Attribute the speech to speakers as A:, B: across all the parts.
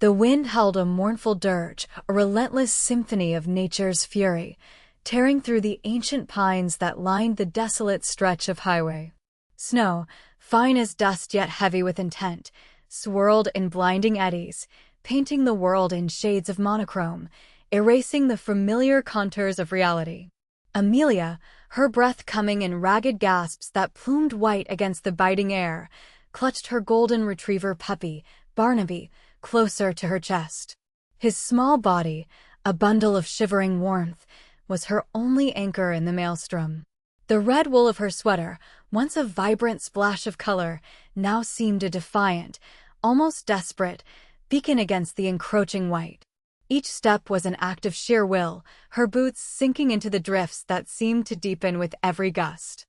A: The wind held a mournful dirge, a relentless symphony of nature's fury, tearing through the ancient pines that lined the desolate stretch of highway. Snow, fine as dust yet heavy with intent, swirled in blinding eddies, painting the world in shades of monochrome, erasing the familiar contours of reality. Amelia, her breath coming in ragged gasps that plumed white against the biting air, clutched her golden retriever puppy, Barnaby, closer to her chest. His small body, a bundle of shivering warmth, was her only anchor in the maelstrom. The red wool of her sweater, once a vibrant splash of color, now seemed a defiant, almost desperate, beacon against the encroaching white. Each step was an act of sheer will, her boots sinking into the drifts that seemed to deepen with every gust.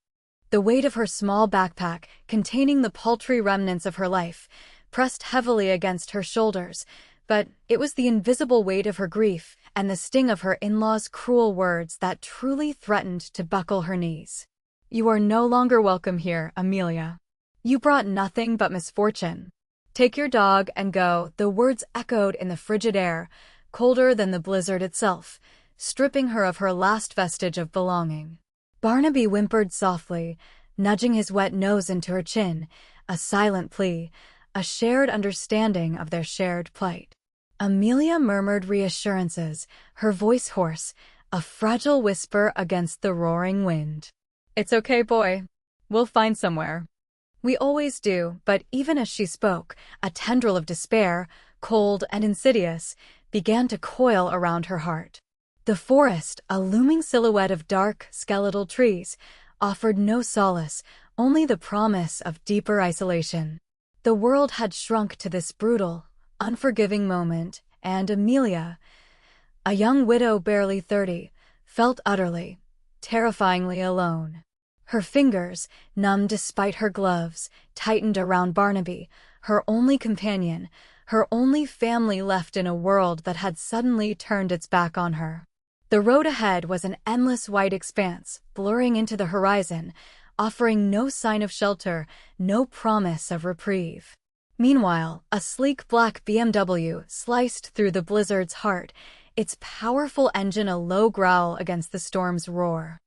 A: The weight of her small backpack, containing the paltry remnants of her life, pressed heavily against her shoulders, but it was the invisible weight of her grief and the sting of her in-laws' cruel words that truly threatened to buckle her knees. "You are no longer welcome here, Amelia. You brought nothing but misfortune. Take your dog and go." The words echoed in the frigid air, colder than the blizzard itself, stripping her of her last vestige of belonging. Barnaby whimpered softly, nudging his wet nose into her chin, a silent plea, a shared understanding of their shared plight. Amelia murmured reassurances, her voice hoarse, a fragile whisper against the roaring wind. "It's okay, boy. We'll find somewhere." "We always do," but even as she spoke, a tendril of despair, cold and insidious, began to coil around her heart. The forest, a looming silhouette of dark, skeletal trees, offered no solace, only the promise of deeper isolation. The world had shrunk to this brutal, unforgiving moment, and Amelia, a young widow barely 30, felt utterly, terrifyingly alone. Her fingers, numb despite her gloves, tightened around Barnaby, her only companion, her only family left in a world that had suddenly turned its back on her. The road ahead was an endless white expanse, blurring into the horizon, offering no sign of shelter, no promise of reprieve. Meanwhile, a sleek black BMW sliced through the blizzard's heart, its powerful engine a low growl against the storm's roar.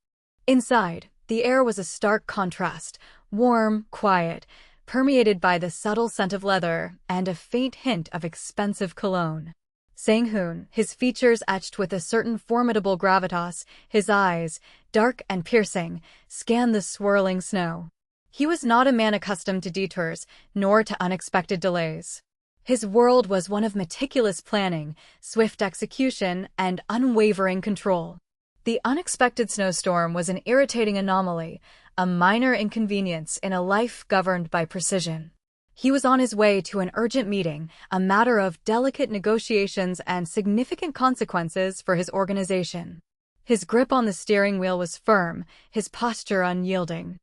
A: Inside, the air was a stark contrast, warm, quiet, permeated by the subtle scent of leather and a faint hint of expensive cologne. Sang-hoon, his features etched with a certain formidable gravitas, his eyes, dark and piercing, scanned the swirling snow. He was not a man accustomed to detours, nor to unexpected delays. His world was one of meticulous planning, swift execution, and unwavering control. The unexpected snowstorm was an irritating anomaly, a minor inconvenience in a life governed by precision. He was on his way to an urgent meeting, a matter of delicate negotiations and significant consequences for his organization. His grip on the steering wheel was firm, his posture unyielding.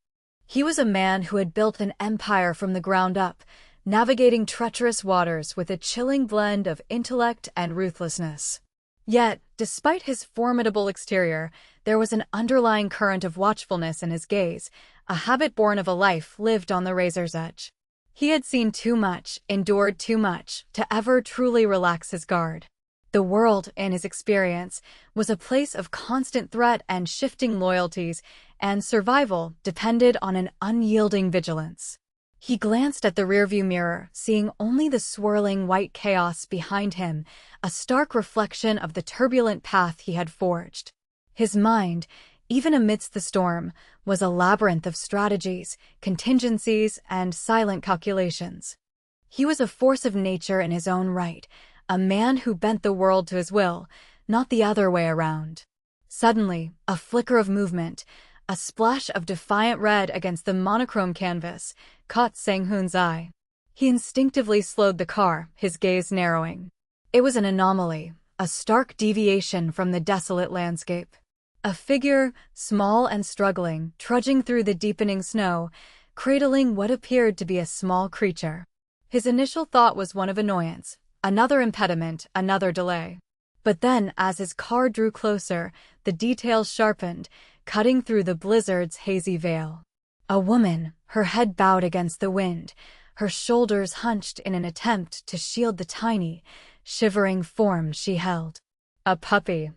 A: He was a man who had built an empire from the ground up, navigating treacherous waters with a chilling blend of intellect and ruthlessness. Yet, despite his formidable exterior, there was an underlying current of watchfulness in his gaze, a habit born of a life lived on the razor's edge. He had seen too much, endured too much, to ever truly relax his guard. The world, in his experience, was a place of constant threat and shifting loyalties, and survival depended on an unyielding vigilance. He glanced at the rearview mirror, seeing only the swirling white chaos behind him, a stark reflection of the turbulent path he had forged. His mind, even amidst the storm, was a labyrinth of strategies, contingencies, and silent calculations. He was a force of nature in his own right, a man who bent the world to his will, not the other way around. Suddenly, a flicker of movement, a splash of defiant red against the monochrome canvas, caught Sang-hoon's eye. He instinctively slowed the car, his gaze narrowing. It was an anomaly, a stark deviation from the desolate landscape. A figure, small and struggling, trudging through the deepening snow, cradling what appeared to be a small creature. His initial thought was one of annoyance, another impediment, another delay. But then, as his car drew closer, the details sharpened, cutting through the blizzard's hazy veil. A woman, her head bowed against the wind, her shoulders hunched in an attempt to shield the tiny, shivering form she held. A puppy.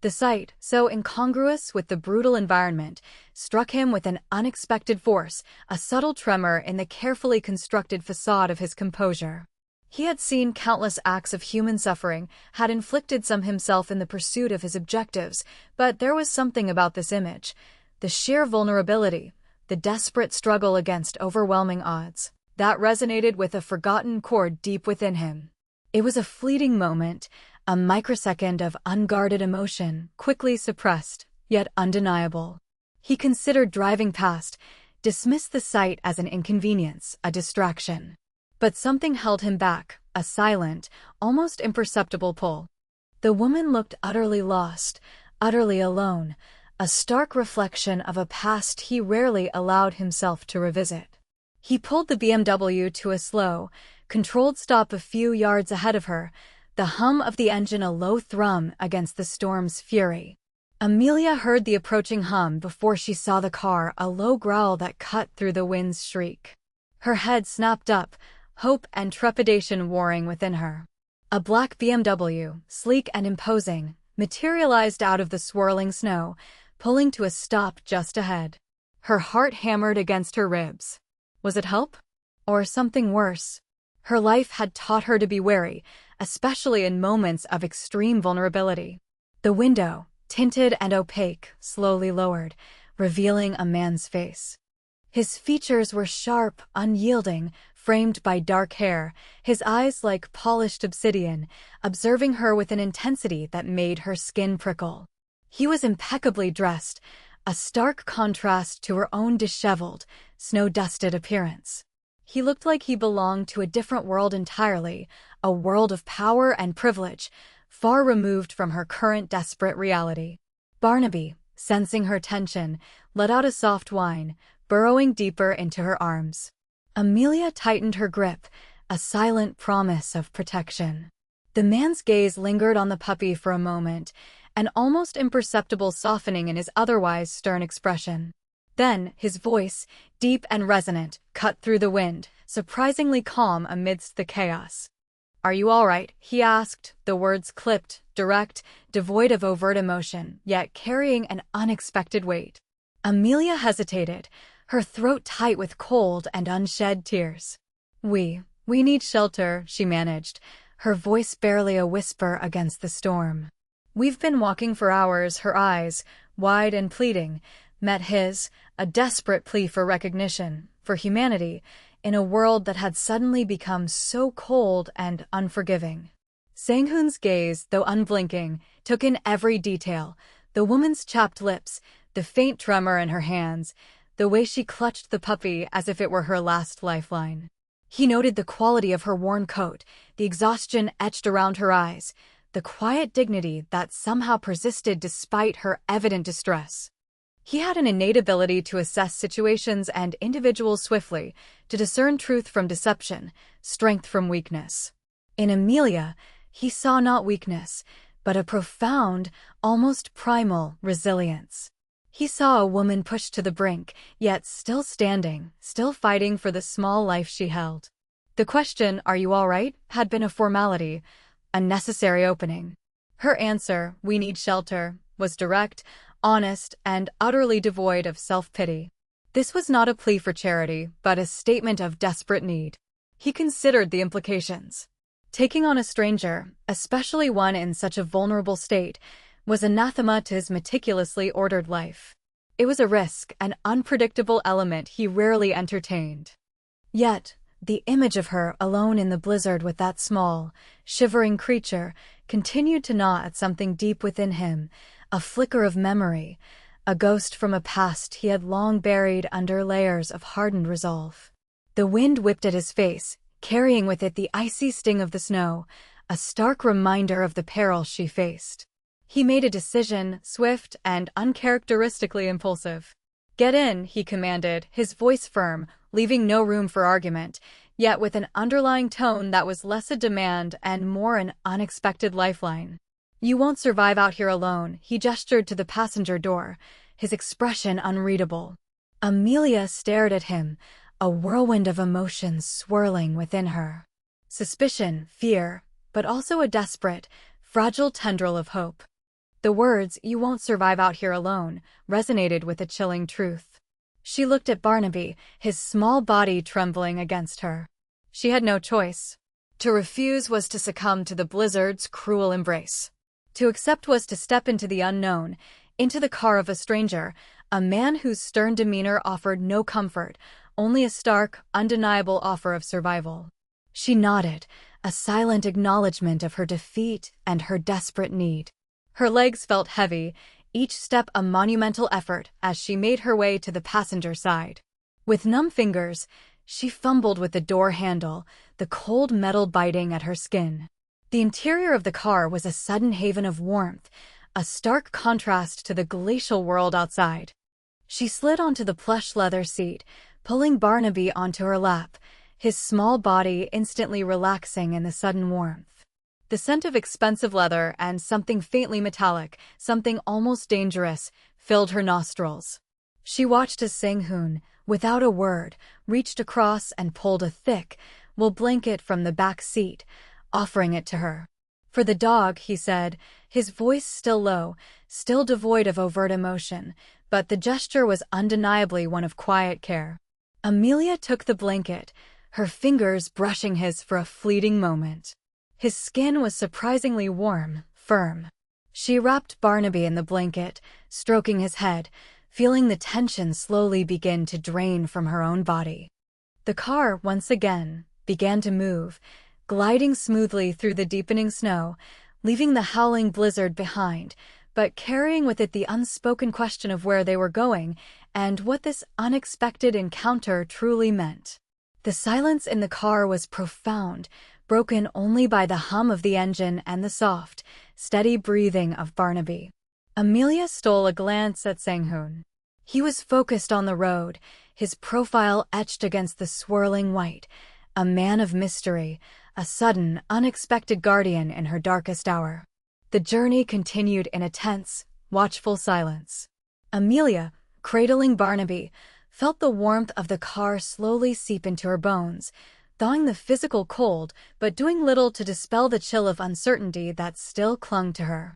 A: The sight, so incongruous with the brutal environment, struck him with an unexpected force, a subtle tremor in the carefully constructed facade of his composure. He had seen countless acts of human suffering, had inflicted some himself in the pursuit of his objectives, but there was something about this image, the sheer vulnerability, the desperate struggle against overwhelming odds, that resonated with a forgotten chord deep within him. It was a fleeting moment, a microsecond of unguarded emotion, quickly suppressed, yet undeniable. He considered driving past, dismissed the sight as an inconvenience, a distraction. But something held him back, a silent, almost imperceptible pull. The woman looked utterly lost, utterly alone, a stark reflection of a past he rarely allowed himself to revisit. He pulled the BMW to a slow, controlled stop a few yards ahead of her, the hum of the engine a low thrum against the storm's fury. Amelia heard the approaching hum before she saw the car, a low growl that cut through the wind's shriek. Her head snapped up, hope and trepidation warring within her. A black BMW, sleek and imposing, materialized out of the swirling snow, pulling to a stop just ahead. Her heart hammered against her ribs. Was it help? Or something worse? Her life had taught her to be wary, especially in moments of extreme vulnerability. The window, tinted and opaque, slowly lowered, revealing a man's face. His features were sharp, unyielding, framed by dark hair, his eyes like polished obsidian, observing her with an intensity that made her skin prickle. He was impeccably dressed, a stark contrast to her own disheveled, snow-dusted appearance. He looked like he belonged to a different world entirely, a world of power and privilege, far removed from her current desperate reality. Barnaby, sensing her tension, let out a soft whine, burrowing deeper into her arms. Amelia tightened her grip, a silent promise of protection. The man's gaze lingered on the puppy for a moment, an almost imperceptible softening in his otherwise stern expression. Then, his voice, deep and resonant, cut through the wind, surprisingly calm amidst the chaos. "Are you all right?" he asked, the words clipped, direct, devoid of overt emotion, yet carrying an unexpected weight. Amelia hesitated, her throat tight with cold and unshed tears. We need shelter," she managed, her voice barely a whisper against the storm. "We've been walking for hours," her eyes, wide and pleading, met his, a desperate plea for recognition, for humanity, in a world that had suddenly become so cold and unforgiving. Sang-hoon's gaze, though unblinking, took in every detail, the woman's chapped lips, the faint tremor in her hands, the way she clutched the puppy as if it were her last lifeline. He noted the quality of her worn coat, the exhaustion etched around her eyes, the quiet dignity that somehow persisted despite her evident distress. He had an innate ability to assess situations and individuals swiftly, to discern truth from deception, strength from weakness. In Amelia, he saw not weakness, but a profound, almost primal resilience. He saw a woman pushed to the brink, yet still standing, still fighting for the small life she held. The question, "Are you all right?" had been a formality, a necessary opening. Her answer, "We need shelter," was direct, honest, and utterly devoid of self-pity. This was not a plea for charity, but a statement of desperate need. He considered the implications. Taking on a stranger, especially one in such a vulnerable state, was anathema to his meticulously ordered life. It was a risk, an unpredictable element he rarely entertained. Yet, the image of her alone in the blizzard with that small, shivering creature continued to gnaw at something deep within him, a flicker of memory, a ghost from a past he had long buried under layers of hardened resolve. The wind whipped at his face, carrying with it the icy sting of the snow, a stark reminder of the peril she faced. He made a decision, swift and uncharacteristically impulsive. "Get in," he commanded, his voice firm, leaving no room for argument, yet with an underlying tone that was less a demand and more an unexpected lifeline. "You won't survive out here alone," he gestured to the passenger door, his expression unreadable. Amelia stared at him, a whirlwind of emotions swirling within her. Suspicion, fear, but also a desperate, fragile tendril of hope. The words, "You won't survive out here alone," resonated with a chilling truth. She looked at Barnaby, his small body trembling against her. She had no choice. To refuse was to succumb to the blizzard's cruel embrace. To accept was to step into the unknown, into the car of a stranger, a man whose stern demeanor offered no comfort, only a stark, undeniable offer of survival. She nodded, a silent acknowledgement of her defeat and her desperate need. Her legs felt heavy, each step a monumental effort as she made her way to the passenger side. With numb fingers, she fumbled with the door handle, the cold metal biting at her skin. The interior of the car was a sudden haven of warmth, a stark contrast to the glacial world outside. She slid onto the plush leather seat, pulling Barnaby onto her lap, his small body instantly relaxing in the sudden warmth. The scent of expensive leather and something faintly metallic, something almost dangerous, filled her nostrils. She watched as Sang-hoon, without a word, reached across and pulled a thick, wool blanket from the back seat, offering it to her. "For the dog," he said, his voice still low, still devoid of overt emotion, but the gesture was undeniably one of quiet care. Amelia took the blanket, her fingers brushing his for a fleeting moment. His skin was surprisingly warm, firm. She wrapped Barnaby in the blanket, stroking his head, feeling the tension slowly begin to drain from her own body. The car, once again, began to move, gliding smoothly through the deepening snow, leaving the howling blizzard behind, but carrying with it the unspoken question of where they were going and what this unexpected encounter truly meant. The silence in the car was profound, broken only by the hum of the engine and the soft, steady breathing of Barnaby. Amelia stole a glance at Sang-hoon. He was focused on the road, his profile etched against the swirling white, a man of mystery, a sudden, unexpected guardian in her darkest hour. The journey continued in a tense, watchful silence. Amelia, cradling Barnaby, felt the warmth of the car slowly seep into her bones, thawing the physical cold but doing little to dispel the chill of uncertainty that still clung to her.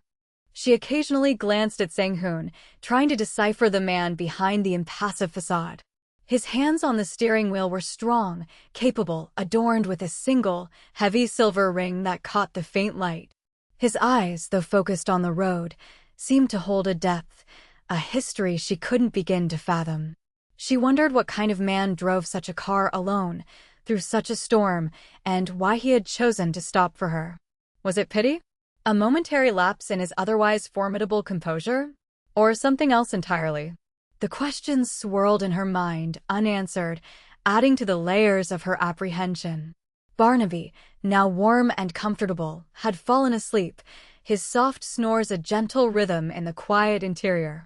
A: She occasionally glanced at Sang-hoon, trying to decipher the man behind the impassive facade. His hands on the steering wheel were strong, capable, adorned with a single, heavy silver ring that caught the faint light. His eyes, though focused on the road, seemed to hold a depth, a history she couldn't begin to fathom. She wondered what kind of man drove such a car alone, through such a storm, and why he had chosen to stop for her. Was it pity? A momentary lapse in his otherwise formidable composure? Or something else entirely? The questions swirled in her mind, unanswered, adding to the layers of her apprehension. Barnaby, now warm and comfortable, had fallen asleep, his soft snores a gentle rhythm in the quiet interior.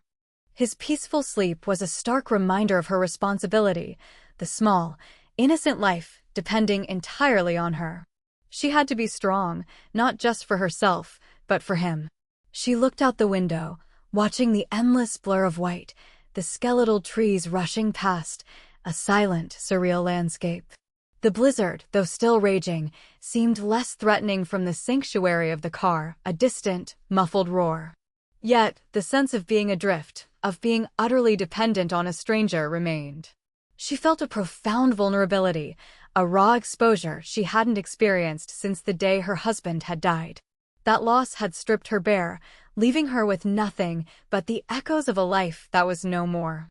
A: His peaceful sleep was a stark reminder of her responsibility, the small, innocent life depending entirely on her. She had to be strong, not just for herself, but for him. She looked out the window, watching the endless blur of white, the skeletal trees rushing past, a silent, surreal landscape. The blizzard, though still raging, seemed less threatening from the sanctuary of the car, a distant, muffled roar. Yet, the sense of being adrift, of being utterly dependent on a stranger, remained. She felt a profound vulnerability, a raw exposure she hadn't experienced since the day her husband had died. That loss had stripped her bare, leaving her with nothing but the echoes of a life that was no more.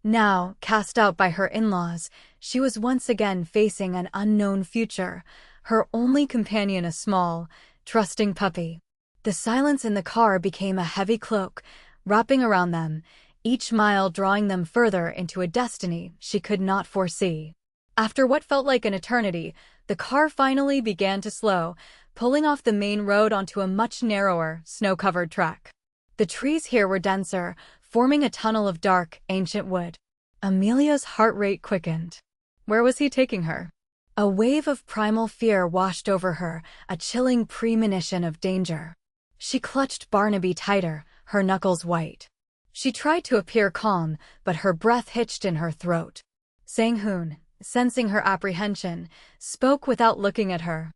A: Now, cast out by her in-laws, she was once again facing an unknown future, her only companion a small, trusting puppy. The silence in the car became a heavy cloak, wrapping around them, each mile drawing them further into a destiny she could not foresee. After what felt like an eternity, the car finally began to slow, pulling off the main road onto a much narrower, snow-covered track. The trees here were denser, forming a tunnel of dark, ancient wood. Amelia's heart rate quickened. Where was he taking her? A wave of primal fear washed over her, a chilling premonition of danger. She clutched Barnaby tighter, her knuckles white. She tried to appear calm, but her breath hitched in her throat. Sang-hoon, sensing her apprehension, spoke without looking at her.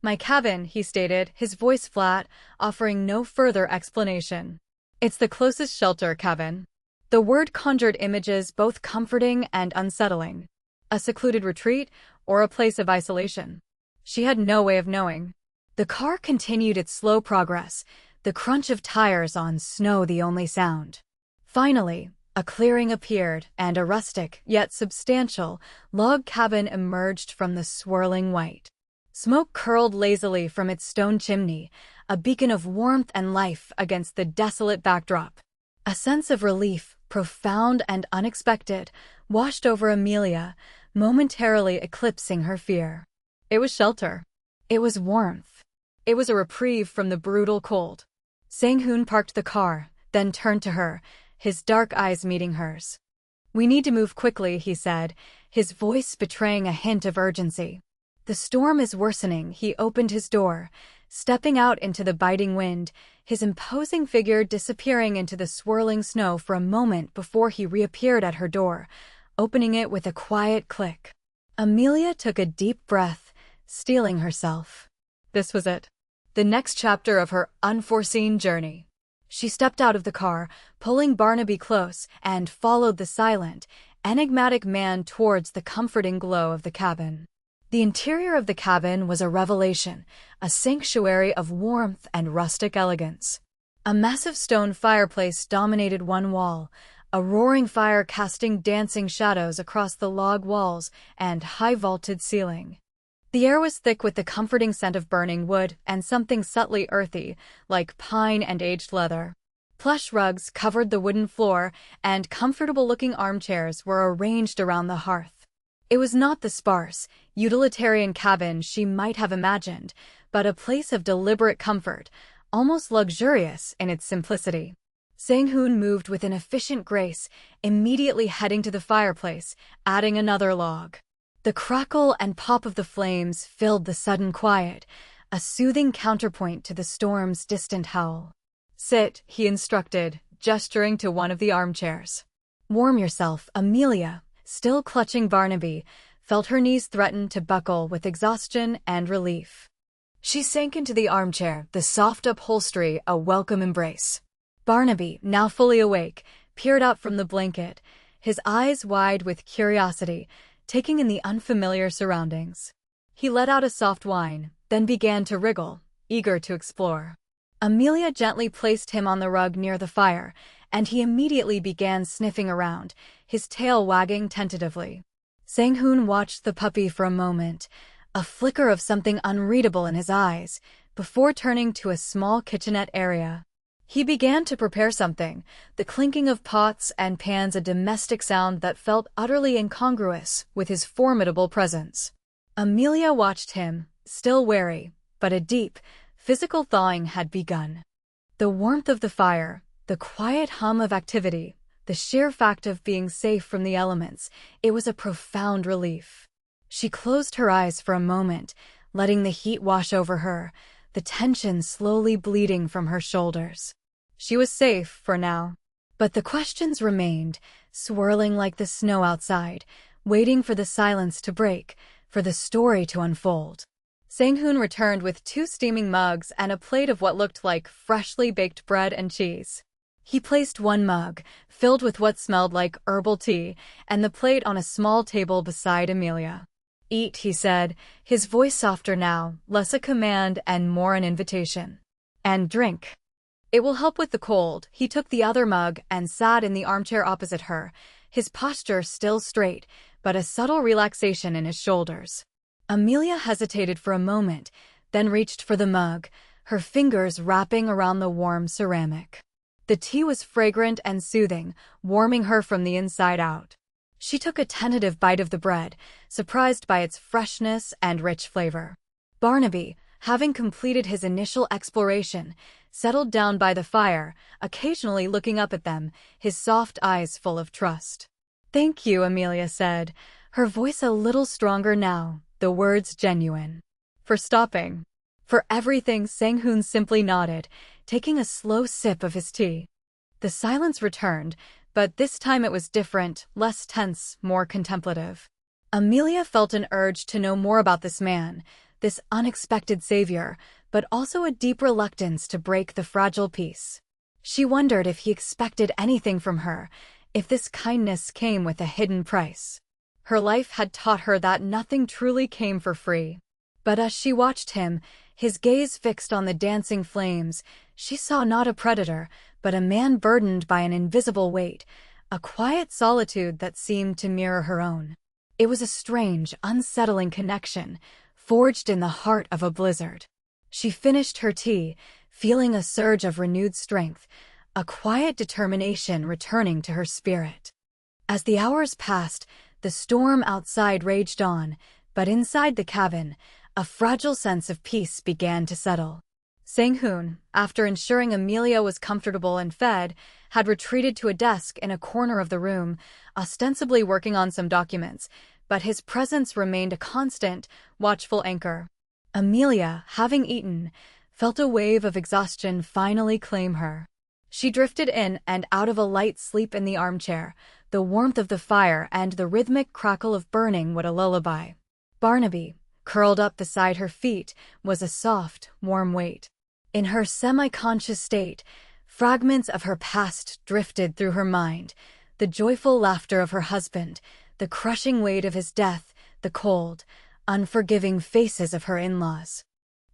A: My cabin, he stated, his voice flat, offering no further explanation. It's the closest shelter, cabin. The word conjured images both comforting and unsettling. A secluded retreat or a place of isolation? She had no way of knowing. The car continued its slow progress, the crunch of tires on snow the only sound. Finally, a clearing appeared, and a rustic, yet substantial, log cabin emerged from the swirling white. Smoke curled lazily from its stone chimney, a beacon of warmth and life against the desolate backdrop. A sense of relief, profound and unexpected, washed over Amelia, momentarily eclipsing her fear. It was shelter. It was warmth. It was a reprieve from the brutal cold. Sang-hoon parked the car, then turned to her, his dark eyes meeting hers. "We need to move quickly," he said, his voice betraying a hint of urgency. "The storm is worsening." He opened his door, stepping out into the biting wind, his imposing figure disappearing into the swirling snow for a moment before he reappeared at her door, opening it with a quiet click. Amelia took a deep breath, steeling herself. This was it. The next chapter of her unforeseen journey. She stepped out of the car, pulling Barnaby close, and followed the silent, enigmatic man towards the comforting glow of the cabin. The interior of the cabin was a revelation, a sanctuary of warmth and rustic elegance. A massive stone fireplace dominated one wall, a roaring fire casting dancing shadows across the log walls and high-vaulted ceiling. The air was thick with the comforting scent of burning wood and something subtly earthy, like pine and aged leather. Plush rugs covered the wooden floor, and comfortable-looking armchairs were arranged around the hearth. It was not the sparse, utilitarian cabin she might have imagined, but a place of deliberate comfort, almost luxurious in its simplicity. Sang-hoon moved with an efficient grace, immediately heading to the fireplace, adding another log. The crackle and pop of the flames filled the sudden quiet, a soothing counterpoint to the storm's distant howl. "Sit," he instructed, gesturing to one of the armchairs. "Warm yourself." Amelia, still clutching Barnaby, felt her knees threaten to buckle with exhaustion and relief. She sank into the armchair, the soft upholstery a welcome embrace. Barnaby, now fully awake, peered out from the blanket, his eyes wide with curiosity, taking in the unfamiliar surroundings. He let out a soft whine, then began to wriggle, eager to explore. Amelia gently placed him on the rug near the fire, and he immediately began sniffing around, his tail wagging tentatively. Sang-hoon watched the puppy for a moment, a flicker of something unreadable in his eyes, before turning to a small kitchenette area. He began to prepare something, the clinking of pots and pans, a domestic sound that felt utterly incongruous with his formidable presence. Amelia watched him, still wary, but a deep, physical thawing had begun. The warmth of the fire, the quiet hum of activity, the sheer fact of being safe from the elements, it was a profound relief. She closed her eyes for a moment, letting the heat wash over her, the tension slowly bleeding from her shoulders. She was safe for now. But the questions remained, swirling like the snow outside, waiting for the silence to break, for the story to unfold. Sang-hoon returned with 2 steaming mugs and a plate of what looked like freshly baked bread and cheese. He placed one mug, filled with what smelled like herbal tea, and the plate on a small table beside Amelia. "Eat," he said, his voice softer now, less a command and more an invitation. "And drink. It will help with the cold." He took the other mug and sat in the armchair opposite her, his posture still straight, but a subtle relaxation in his shoulders. Amelia hesitated for a moment, then reached for the mug, her fingers wrapping around the warm ceramic. The tea was fragrant and soothing, warming her from the inside out. She took a tentative bite of the bread, surprised by its freshness and rich flavor. Barnaby, having completed his initial exploration, settled down by the fire, occasionally looking up at them, his soft eyes full of trust. "Thank you," Amelia said, her voice a little stronger now, the words genuine. "For stopping." "For everything," Sang-hoon simply nodded, taking a slow sip of his tea. The silence returned, but this time it was different, less tense, more contemplative. Amelia felt an urge to know more about this man, this unexpected savior, but also a deep reluctance to break the fragile peace. She wondered if he expected anything from her, if this kindness came with a hidden price. Her life had taught her that nothing truly came for free. But as she watched him, his gaze fixed on the dancing flames, she saw not a predator, but a man burdened by an invisible weight, a quiet solitude that seemed to mirror her own. It was a strange, unsettling connection, forged in the heart of a blizzard. She finished her tea, feeling a surge of renewed strength, a quiet determination returning to her spirit. As the hours passed, the storm outside raged on, but inside the cabin, a fragile sense of peace began to settle. Sang-hoon, after ensuring Amelia was comfortable and fed, had retreated to a desk in a corner of the room, ostensibly working on some documents, but his presence remained a constant, watchful anchor. Amelia, having eaten, felt a wave of exhaustion finally claim her. She drifted in and out of a light sleep in the armchair, the warmth of the fire and the rhythmic crackle of burning what a lullaby. Barnaby, curled up beside her feet, was a soft, warm weight. In her semi-conscious state, fragments of her past drifted through her mind, the joyful laughter of her husband, the crushing weight of his death, the cold, unforgiving faces of her in-laws.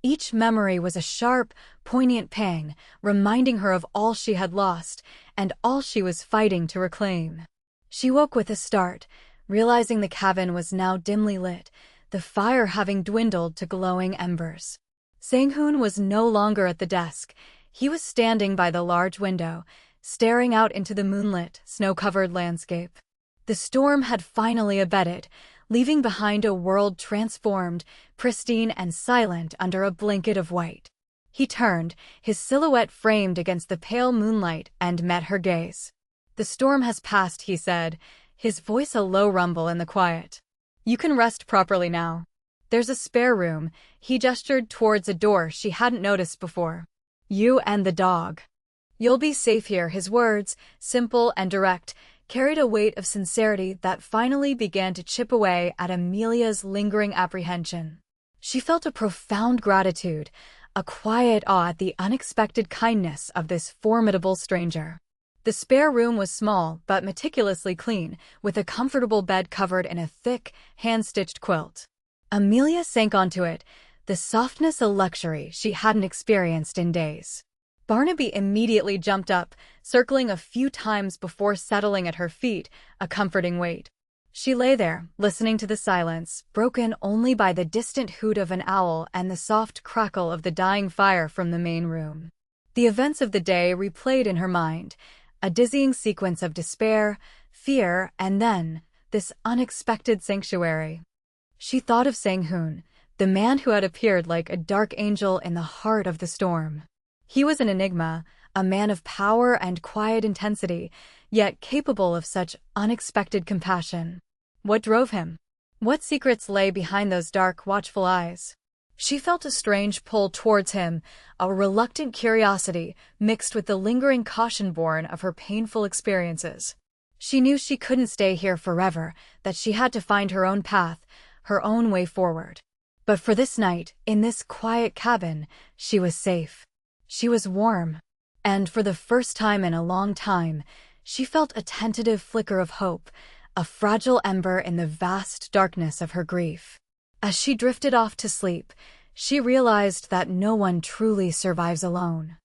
A: Each memory was a sharp, poignant pang, reminding her of all she had lost and all she was fighting to reclaim. She woke with a start, realizing the cabin was now dimly lit, the fire having dwindled to glowing embers. Sang-hoon was no longer at the desk. He was standing by the large window, staring out into the moonlit, snow-covered landscape. The storm had finally abated, leaving behind a world transformed, pristine and silent under a blanket of white. He turned, his silhouette framed against the pale moonlight, and met her gaze. "The storm has passed," he said, his voice a low rumble in the quiet. "You can rest properly now. There's a spare room." He gestured towards a door she hadn't noticed before. "You and the dog. You'll be safe here." His words, simple and direct, carried a weight of sincerity that finally began to chip away at Amelia's lingering apprehension. She felt a profound gratitude, a quiet awe at the unexpected kindness of this formidable stranger. The spare room was small but meticulously clean, with a comfortable bed covered in a thick, hand-stitched quilt. Amelia sank onto it, the softness a luxury she hadn't experienced in days. Barnaby immediately jumped up, circling a few times before settling at her feet, a comforting weight. She lay there, listening to the silence, broken only by the distant hoot of an owl and the soft crackle of the dying fire from the main room. The events of the day replayed in her mind, a dizzying sequence of despair, fear, and then, this unexpected sanctuary. She thought of Sang-hoon, the man who had appeared like a dark angel in the heart of the storm. He was an enigma, a man of power and quiet intensity, yet capable of such unexpected compassion. What drove him? What secrets lay behind those dark, watchful eyes? She felt a strange pull towards him, a reluctant curiosity mixed with the lingering caution born of her painful experiences. She knew she couldn't stay here forever, that she had to find her own path, her own way forward. But for this night, in this quiet cabin, she was safe. She was warm. And for the first time in a long time, she felt a tentative flicker of hope, a fragile ember in the vast darkness of her grief. As she drifted off to sleep, she realized that no one truly survives alone.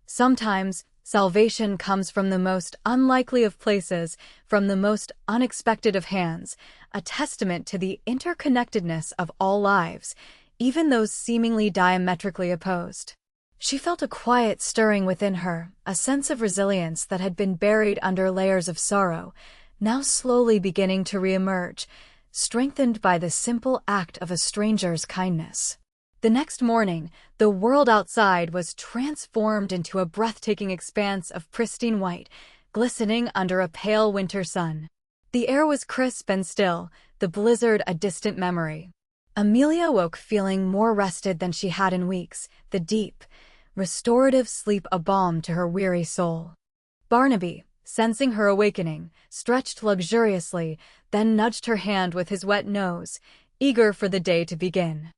A: Sometimes, salvation comes from the most unlikely of places, from the most unexpected of hands, a testament to the interconnectedness of all lives, even those seemingly diametrically opposed. She felt a quiet stirring within her, a sense of resilience that had been buried under layers of sorrow, now slowly beginning to reemerge, strengthened by the simple act of a stranger's kindness. The next morning, the world outside was transformed into a breathtaking expanse of pristine white, glistening under a pale winter sun. The air was crisp and still, the blizzard a distant memory. Amelia woke feeling more rested than she had in weeks, the deep, restorative sleep a balm to her weary soul. Barnaby, sensing her awakening, stretched luxuriously, then nudged her hand with his wet nose, eager for the day to begin.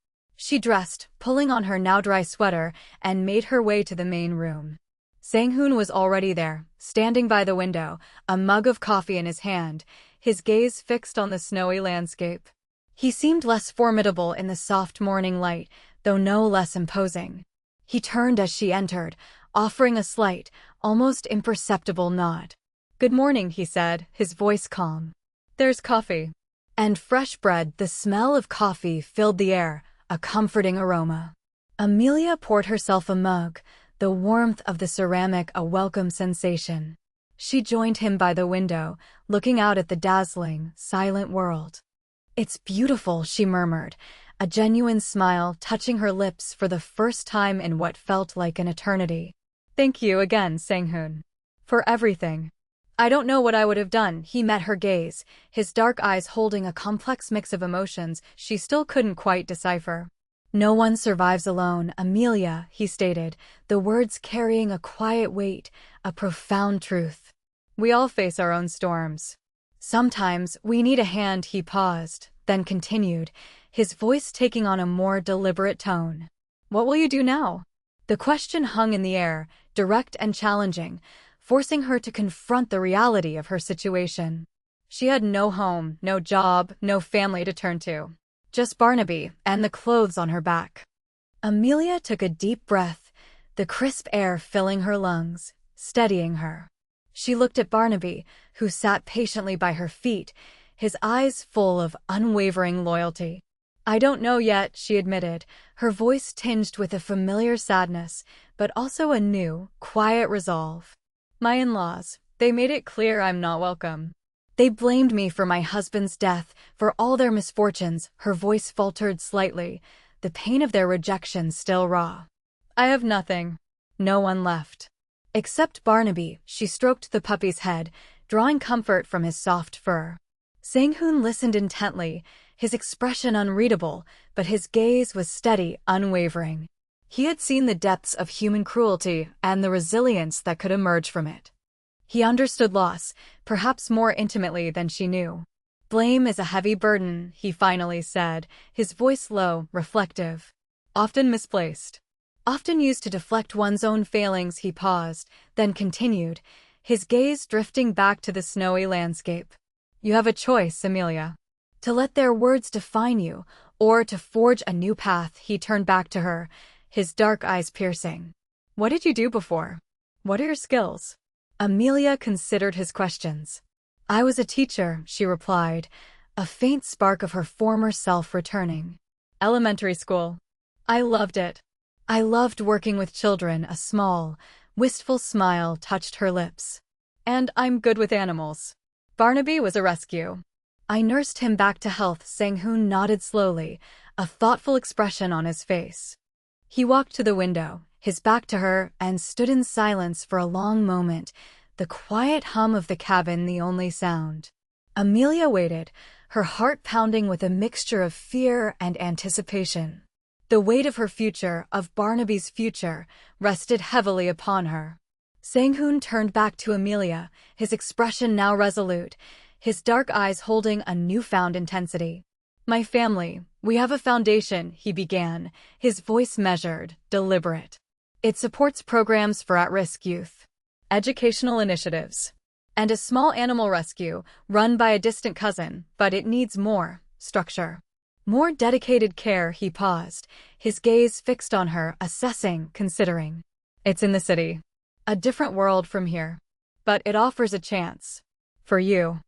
A: She dressed, pulling on her now dry sweater, and made her way to the main room. Sang-hoon was already there, standing by the window, a mug of coffee in his hand, his gaze fixed on the snowy landscape. He seemed less formidable in the soft morning light, though no less imposing. He turned as she entered, offering a slight, almost imperceptible nod. "Good morning," he said, his voice calm. "There's coffee." And fresh bread. The smell of coffee filled the air, a comforting aroma. Amelia poured herself a mug, the warmth of the ceramic a welcome sensation. She joined him by the window, looking out at the dazzling, silent world. "It's beautiful," she murmured, a genuine smile touching her lips for the first time in what felt like an eternity. "Thank you again, Sang-hoon. For everything. I don't know what I would have done." He met her gaze, his dark eyes holding a complex mix of emotions she still couldn't quite decipher. "No one survives alone, Amelia," he stated, the words carrying a quiet weight, a profound truth. "We all face our own storms. Sometimes we need a hand." He paused, then continued, his voice taking on a more deliberate tone. "What will you do now?" The question hung in the air, direct and challenging, forcing her to confront the reality of her situation. She had no home, no job, no family to turn to. Just Barnaby and the clothes on her back. Amelia took a deep breath, the crisp air filling her lungs, steadying her. She looked at Barnaby, who sat patiently by her feet, his eyes full of unwavering loyalty. "I don't know yet," she admitted, her voice tinged with a familiar sadness, but also a new, quiet resolve. "My in-laws, they made it clear I'm not welcome. They blamed me for my husband's death, for all their misfortunes." Her voice faltered slightly, the pain of their rejection still raw. "I have nothing. No one left. Except Barnaby." She stroked the puppy's head, drawing comfort from his soft fur. Sang-hoon listened intently, his expression unreadable, but his gaze was steady, unwavering. He had seen the depths of human cruelty and the resilience that could emerge from it. He understood loss, perhaps more intimately than she knew. "Blame is a heavy burden," he finally said, his voice low, reflective. "Often misplaced. Often used to deflect one's own failings." He paused, then continued, his gaze drifting back to the snowy landscape. "You have a choice, Amelia. To let their words define you, or to forge a new path." He turned back to her, his dark eyes piercing. "What did you do before? What are your skills?" Amelia considered his questions. "I was a teacher," she replied, a faint spark of her former self returning. "Elementary school. I loved it. I loved working with children." A small, wistful smile touched her lips. "And I'm good with animals. Barnaby was a rescue. I nursed him back to health." Sang-hoon nodded slowly, a thoughtful expression on his face. He walked to the window, his back to her, and stood in silence for a long moment, the quiet hum of the cabin the only sound. Amelia waited, her heart pounding with a mixture of fear and anticipation. The weight of her future, of Barnaby's future, rested heavily upon her. Sang-hoon turned back to Amelia, his expression now resolute, his dark eyes holding a newfound intensity. "My family, we have a foundation," he began, his voice measured, deliberate. "It supports programs for at-risk youth, educational initiatives, and a small animal rescue run by a distant cousin, but it needs more structure. More dedicated care." He paused, his gaze fixed on her, assessing, considering. "It's in the city. A different world from here. But it offers a chance. For you."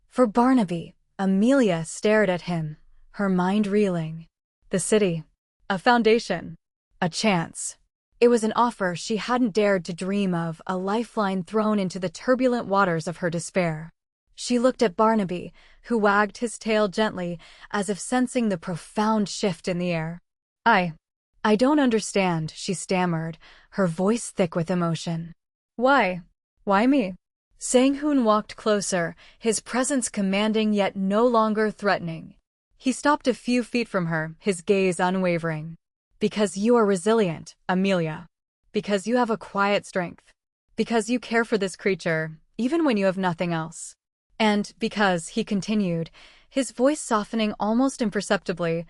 A: "For Barnaby." Amelia stared at him, her mind reeling. The city. A foundation. A chance. It was an offer she hadn't dared to dream of, a lifeline thrown into the turbulent waters of her despair. She looked at Barnaby, who wagged his tail gently, as if sensing the profound shift in the air. I don't understand," she stammered, her voice thick with emotion. "Why? Why me?" Sang-hoon walked closer, his presence commanding yet no longer threatening. He stopped a few feet from her, his gaze unwavering. "Because you are resilient, Amelia. Because you have a quiet strength. Because you care for this creature, even when you have nothing else. And because," he continued, his voice softening almost imperceptibly,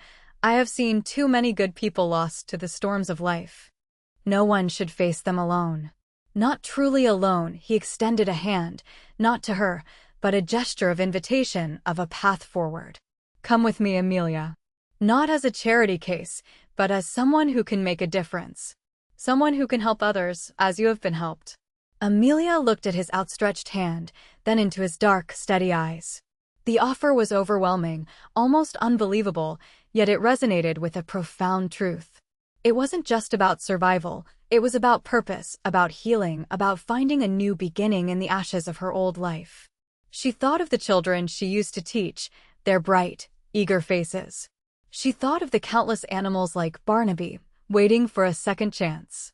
A: I have seen too many good people lost to the storms of life. No one should face them alone. Not truly alone, he extended a hand, not to her, but a gesture of invitation, of a path forward. Come with me, Amelia. Not as a charity case, but as someone who can make a difference. Someone who can help others, as you have been helped. Amelia looked at his outstretched hand, then into his dark, steady eyes. The offer was overwhelming, almost unbelievable, yet it resonated with a profound truth. It wasn't just about survival, it was about purpose, about healing, about finding a new beginning in the ashes of her old life. She thought of the children she used to teach, their bright, eager faces. She thought of the countless animals like Barnaby, waiting for a second chance.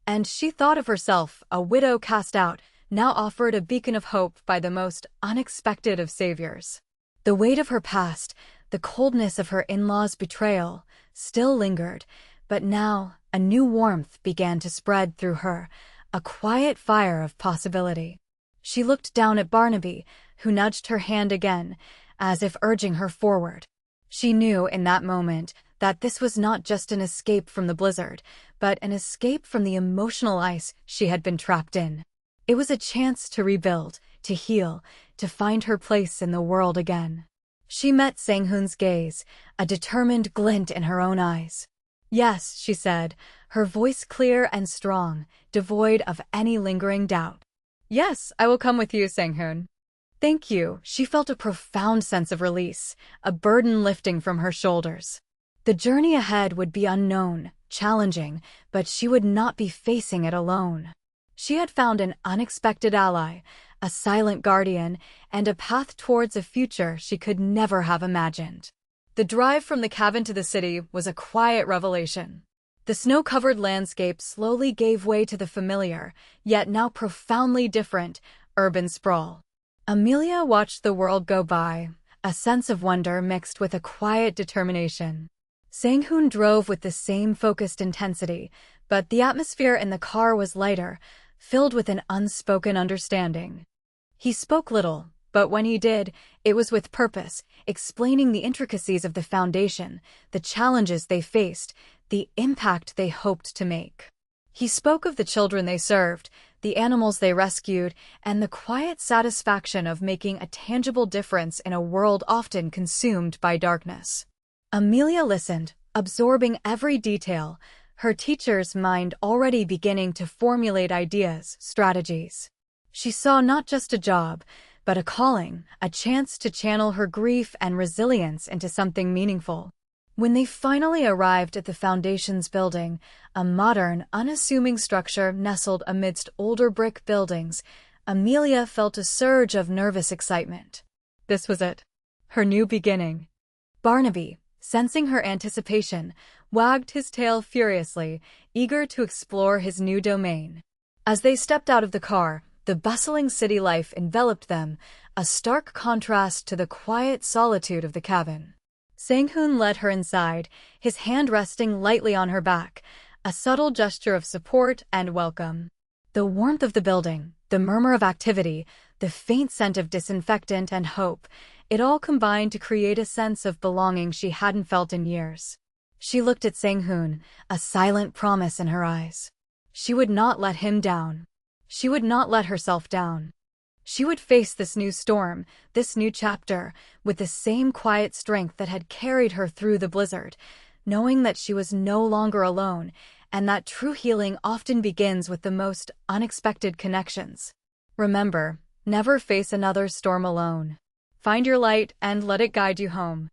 A: And she thought of herself, a widow cast out, now offered a beacon of hope by the most unexpected of saviors. The weight of her past, the coldness of her in-laws' betrayal, still lingered, but now a new warmth began to spread through her, a quiet fire of possibility. She looked down at Barnaby, who nudged her hand again, as if urging her forward. She knew in that moment that this was not just an escape from the blizzard, but an escape from the emotional ice she had been trapped in. It was a chance to rebuild, to heal, to find her place in the world again. She met Sang-hoon's gaze, a determined glint in her own eyes. Yes, she said, her voice clear and strong, devoid of any lingering doubt. Yes, I will come with you, Sang-hoon. Thank you. She felt a profound sense of release, a burden lifting from her shoulders. The journey ahead would be unknown, challenging, but she would not be facing it alone. She had found an unexpected ally, a silent guardian, and a path towards a future she could never have imagined. The drive from the cabin to the city was a quiet revelation. The snow-covered landscape slowly gave way to the familiar, yet now profoundly different, urban sprawl. Amelia watched the world go by, a sense of wonder mixed with a quiet determination. Sang-hoon drove with the same focused intensity, but the atmosphere in the car was lighter, filled with an unspoken understanding. He spoke little, but when he did, it was with purpose, explaining the intricacies of the foundation, the challenges they faced, the impact they hoped to make. He spoke of the children they served, the animals they rescued, and the quiet satisfaction of making a tangible difference in a world often consumed by darkness. Amelia listened, absorbing every detail, her teacher's mind already beginning to formulate ideas, strategies. She saw not just a job, but a calling, a chance to channel her grief and resilience into something meaningful. When they finally arrived at the Foundation's building, a modern, unassuming structure nestled amidst older brick buildings, Amelia felt a surge of nervous excitement. This was it. Her new beginning. Barnaby, sensing her anticipation, wagged his tail furiously, eager to explore his new domain. As they stepped out of the car, the bustling city life enveloped them, a stark contrast to the quiet solitude of the cabin. Sang-hoon led her inside, his hand resting lightly on her back, a subtle gesture of support and welcome. The warmth of the building, the murmur of activity, the faint scent of disinfectant and hope, it all combined to create a sense of belonging she hadn't felt in years. She looked at Sang-hoon, a silent promise in her eyes. She would not let him down. She would not let herself down. She would face this new storm, this new chapter, with the same quiet strength that had carried her through the blizzard, knowing that she was no longer alone, and that true healing often begins with the most unexpected connections. Remember, never face another storm alone. Find your light and let it guide you home.